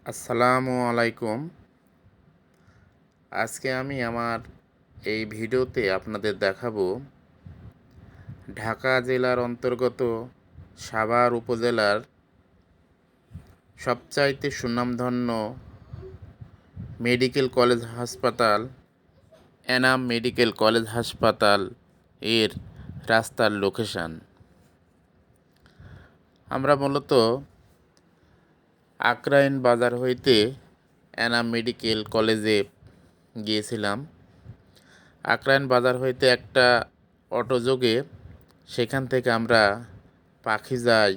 আসসালামু আলাইকুম। আজকে আমি আমার এই ভিডিওতে আপনাদের দেখাবো ঢাকা জেলার অন্তর্গত সাভার উপজেলার সবচাইতে সুনামধন্য মেডিকেল কলেজ হাসপাতাল এনাম মেডিকেল কলেজ হাসপাতাল এর রাস্তার লোকেশান। আমরা মূলত আক্রাইন বাজার হইতে এনাম মেডিকেল কলেজে গিয়েছিলাম। আক্রাইন বাজার হইতে একটা অটোযোগে সেখান থেকে আমরা পাখিজায়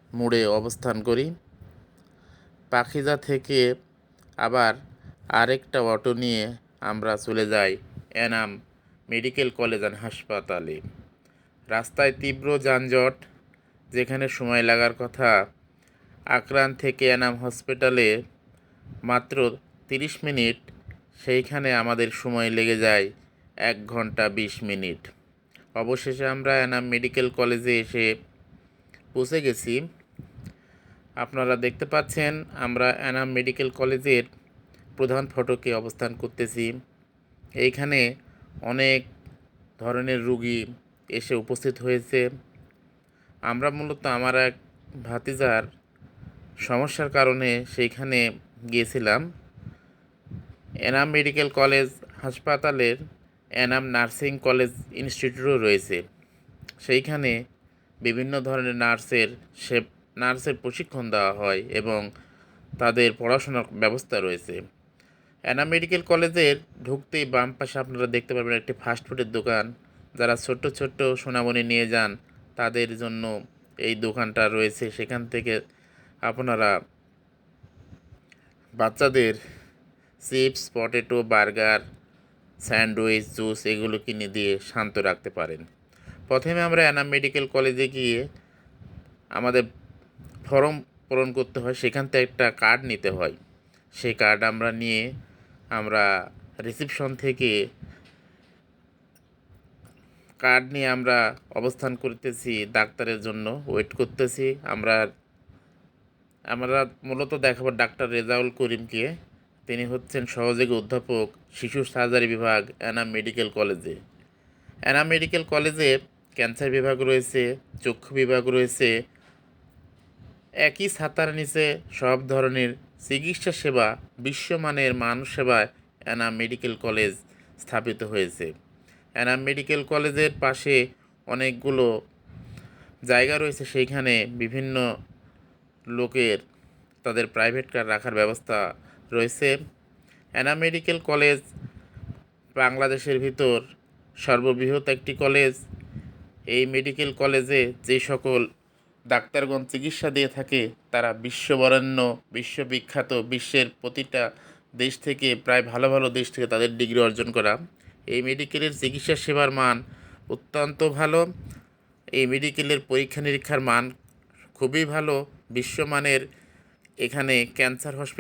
মোড়ে অবস্থান করি। পাখিজা থেকে আবার আরেকটা অটো নিয়ে আমরা চলে যাই এনাম মেডিকেল কলেজ অ্যান্ড হাসপাতালে। রাস্তায় তীব্র যানজট, যেখানে সময় লাগার কথা আক্রান থেকে এনাম হসপিটালে মাত্র 30 মিনিট, সেইখানে আমাদের সময় লেগে যায় 1 ঘন্টা 20 মিনিট। অবশেষে আমরা এনাম মেডিকেল কলেজে এসে পৌঁছে গেছি। আপনারা দেখতে পাচ্ছেন আমরা এনাম মেডিকেল কলেজের প্রধান ফটকে অবস্থান করতেছি। এইখানে অনেক ধরনের রুগী এসে উপস্থিত হয়েছে। আমরা মূলত আমার এক ভাতিজার সমস্যার কারণে সেইখানে গিয়েছিলাম। এনাম মেডিকেল কলেজ হাসপাতালের এনাম নার্সিং কলেজ ইনস্টিটিউটও রয়েছে। সেইখানে বিভিন্ন ধরনের নার্সের প্রশিক্ষণ দেওয়া হয় এবং তাদের পড়াশোনার ব্যবস্থা রয়েছে। এনাম মেডিকেল কলেজের ঢুকতেই বাম পাশে আপনারা দেখতে পাবেন একটি ফাস্টফুডের দোকান। যারা ছোট্ট ছোট্ট সোনামণি নিয়ে যান তাদের জন্য এই দোকানটা রয়েছে। সেখান থেকে আপনারা বাচ্চাদের chips, potato, burger, sandwich, juice এগুলো কিনে দিয়ে শান্ত রাখতে পারেন। প্রথমে আমরা এনাম মেডিকেল কলেজে গিয়ে আমাদের ফর্ম পূরণ করতে হয়, সেখান থেকে একটা কার্ড নিতে হয়। সেই কার্ড আমরা নিয়ে আমরা রিসিপশন থেকে কার্ড নিয়ে আমরা অবস্থান করতেছি, ডাক্তারের জন্য ওয়েট করতেছি। আমরা মূলত দেখাবো ডাক্তার রেজাউল করিমকে। তিনি হচ্ছেন সহযোগী অধ্যাপক শিশু সার্জারি বিভাগ এনাম মেডিকেল কলেজে। এনাম মেডিকেল কলেজে ক্যান্সার বিভাগ রয়েছে, চক্ষু বিভাগ রয়েছে। একই ছাতার নিচে সব ধরনের চিকিৎসা সেবা, বিশ্বমানের মানব সেবায় এনাম মেডিকেল কলেজ স্থাপিত হয়েছে। এনাম মেডিকেল কলেজের পাশে অনেকগুলো জায়গা রয়েছে, সেইখানে বিভিন্ন লোকের তাদের প্রাইভেট কার রাখার ব্যবস্থা রয়েছে। এনাম মেডিকেল কলেজ বাংলাদেশের ভিতর সর্ববৃহৎ একটি কলেজ। এই মেডিকেল কলেজে যে সকল ডাক্তারগণ চিকিৎসা দিয়ে থাকে তারা বিশ্ববরেণ্য, বিশ্ববিখ্যাত, বিশ্বের প্রতিটা দেশ থেকে, প্রায় ভালো ভালো দেশ থেকে তাদের ডিগ্রি অর্জন করা। এই মেডিকেলের চিকিৎসা সেবার মান অত্যন্ত ভালো। এই মেডিকেলের পরীক্ষা নিরীক্ষার মান খুবই ভালো, বিশ্বমানের। এখানে ক্যান্সার হসপিটাল